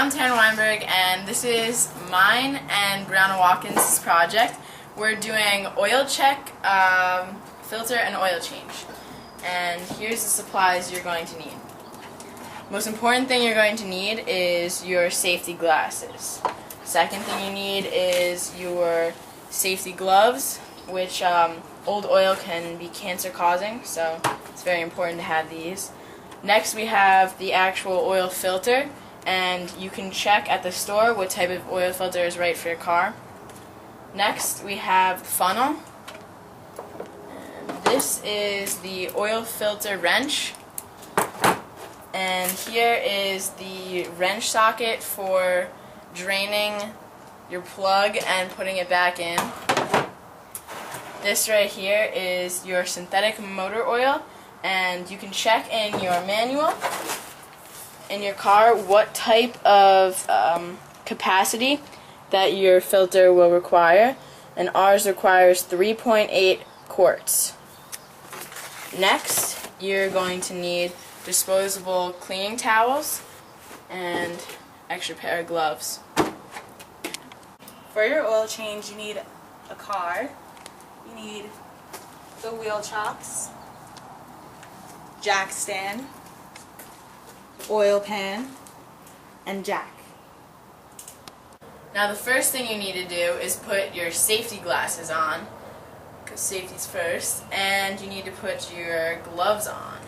I'm Terin and Bri, and this is mine and Brianna Watkins' project. We're doing oil check, filter, and oil change. And here's the supplies you're going to need. Most important thing you're going to need is your safety glasses. Second thing you need is your safety gloves, which old oil can be cancer causing, so it's very important to have these. Next we have the actual oil filter, and you can check at the store what type of oil filter is right for your car. Next we have the funnel. And this is the oil filter wrench. And here is the wrench socket for draining your plug and putting it back in. This right here is your synthetic motor oil, and you can check in your manual in your car what type of capacity that your filter will require, and ours requires 3.8 quarts. Next, you're going to need disposable cleaning towels and extra pair of gloves. For your oil change, you need a car, you need the wheel chocks, jack stand, oil pan, and jack. Now the first thing you need to do is put your safety glasses on, because safety's first, and you need to put your gloves on.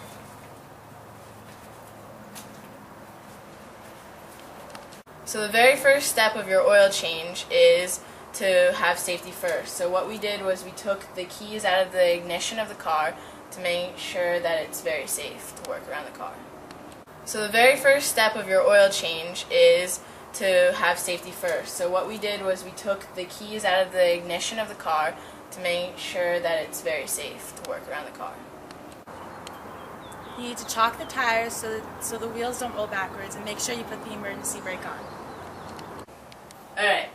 So the very first step of your oil change is to have safety first. So what we did was we took the keys out of the ignition of the car to make sure that it's very safe to work around the car. So the very first step of your oil change is to have safety first. So what we did was we took the keys out of the ignition of the car to make sure that it's very safe to work around the car. You need to chock the tires so the wheels don't roll backwards, and make sure you put the emergency brake on. Alright,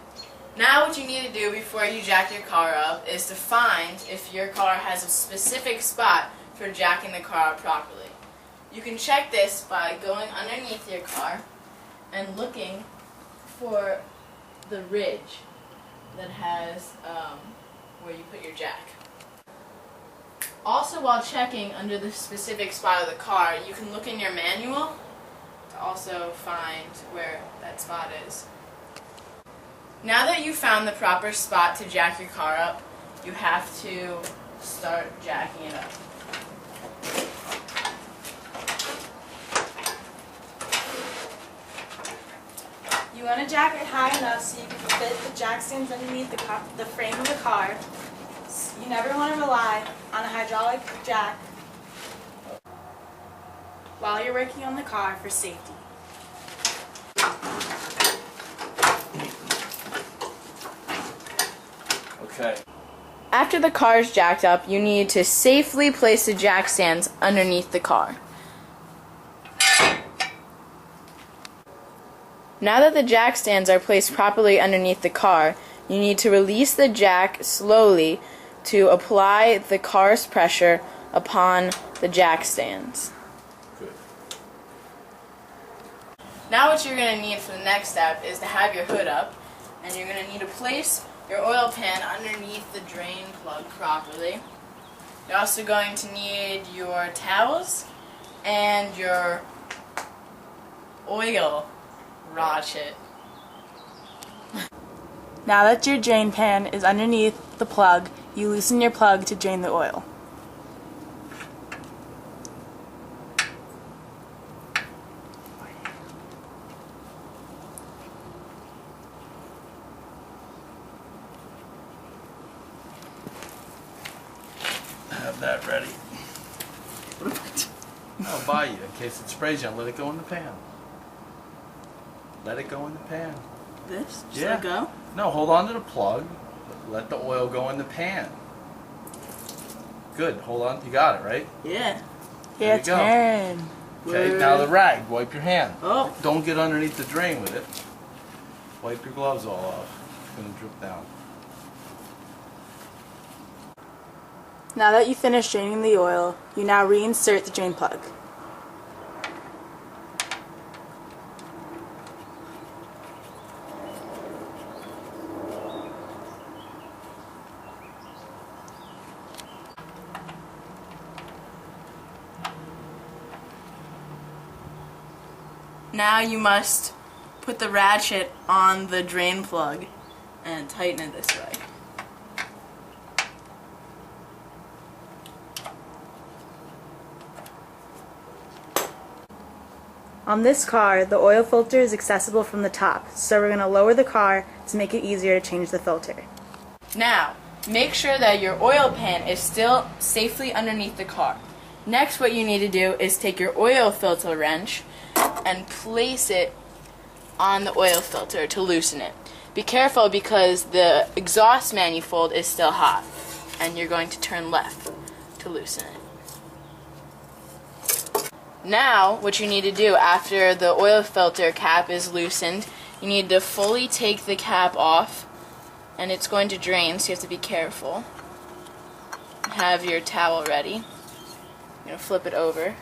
now what you need to do before you jack your car up is to find if your car has a specific spot for jacking the car up properly. You can check this by going underneath your car and looking for the ridge that has where you put your jack. Also, while checking under the specific spot of the car, you can look in your manual to also find where that spot is. Now that you've found the proper spot to jack your car up, you have to start jacking it up. You want to jack it high enough so you can fit the jack stands underneath the frame of the car. You never want to rely on a hydraulic jack while you're working on the car for safety. Okay. After the car is jacked up, you need to safely place the jack stands underneath the car. Now that the jack stands are placed properly underneath the car, you need to release the jack slowly to apply the car's pressure upon the jack stands. Good. Now what you're going to need for the next step is to have your hood up, and you're going to need to place your oil pan underneath the drain plug properly. You're also going to need your towels and your oil ratchet. Now that your drain pan is underneath the plug, you loosen your plug to drain the oil. Have that ready. I'll buy you in case it sprays you. Let it go in the pan. Let it go in the pan. This? Just Yeah. let go? No, hold on to the plug. Let the oil go in the pan. Good. Hold on. You got it, right? Yeah. There you go. Turn. Okay. Now the rag. Wipe your hand. Oh. Don't get underneath the drain with it. Wipe your gloves all off. It's going to drip down. Now that you've finished draining the oil, you now reinsert the drain plug. Now you must put the ratchet on the drain plug and tighten it this way. On this car, the oil filter is accessible from the top, so we're going to lower the car to make it easier to change the filter. Now, make sure that your oil pan is still safely underneath the car. Next, what you need to do is take your oil filter wrench and place it on the oil filter to loosen it. Be careful because the exhaust manifold is still hot, and you're going to turn left to loosen it. Now, what you need to do after the oil filter cap is loosened, you need to fully take the cap off, and it's going to drain, so you have to be careful. Have your towel ready. You're going to flip it over.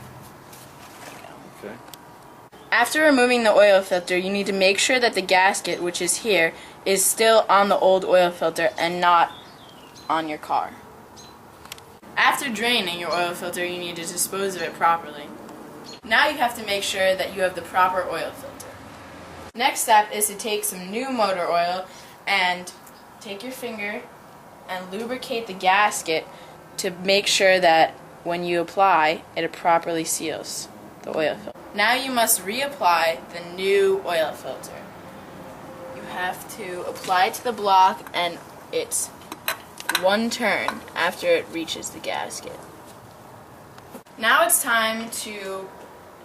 Okay. After removing the oil filter, you need to make sure that the gasket, which is here, is still on the old oil filter and not on your car. After draining your oil filter, you need to dispose of it properly. Now you have to make sure that you have the proper oil filter. Next step is to take some new motor oil and take your finger and lubricate the gasket to make sure that when you apply, it properly seals the oil filter. Now you must reapply the new oil filter. You have to apply it to the block, and it's one turn after it reaches the gasket. Now it's time to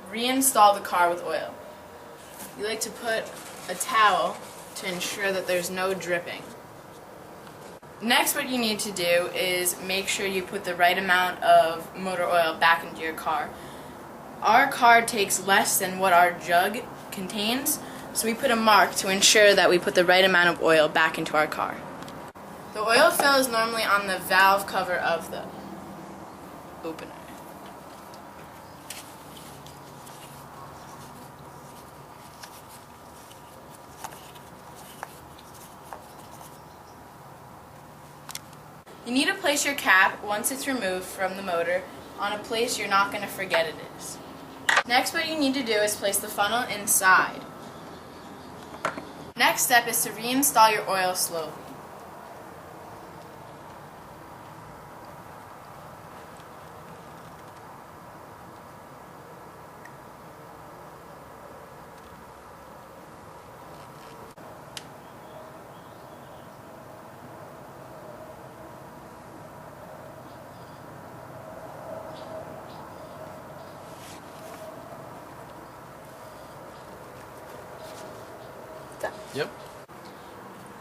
reinstall the car with oil. You like to put a towel to ensure that there's no dripping. Next, what you need to do is make sure you put the right amount of motor oil back into your car. Our car takes less than what our jug contains, so we put a mark to ensure that we put the right amount of oil back into our car. The oil fill is normally on the valve cover of the opener. You need to place your cap, once it's removed from the motor, on a place you're not going to forget it is. Next, what you need to do is place the funnel inside. Next step is to reinstall your oil slowly. Yep.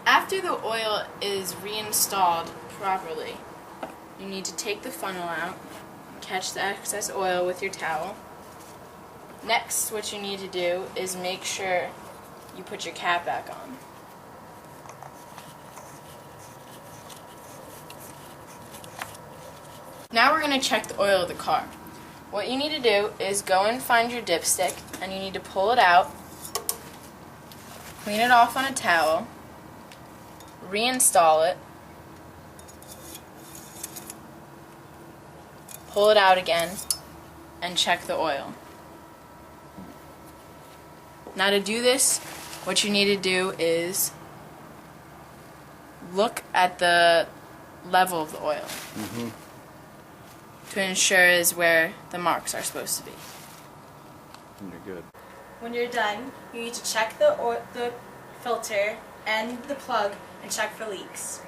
After the oil is reinstalled properly, you need to take the funnel out, catch the excess oil with your towel. Next, what you need to do is make sure you put your cap back on. Now we're going to check the oil of the car. What you need to do is go and find your dipstick, and you need to pull it out. Clean it off on a towel, reinstall it, pull it out again, and check the oil. Now to do this, what you need to do is look at the level of the oil to ensure is where the marks are supposed to be. And you're good. When you're done, you need to check the filter and the plug and check for leaks.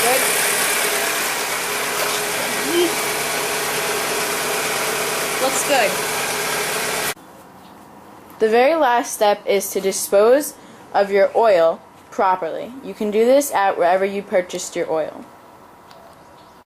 Good? Looks good. The very last step is to dispose of your oil properly. You can do this at wherever you purchased your oil.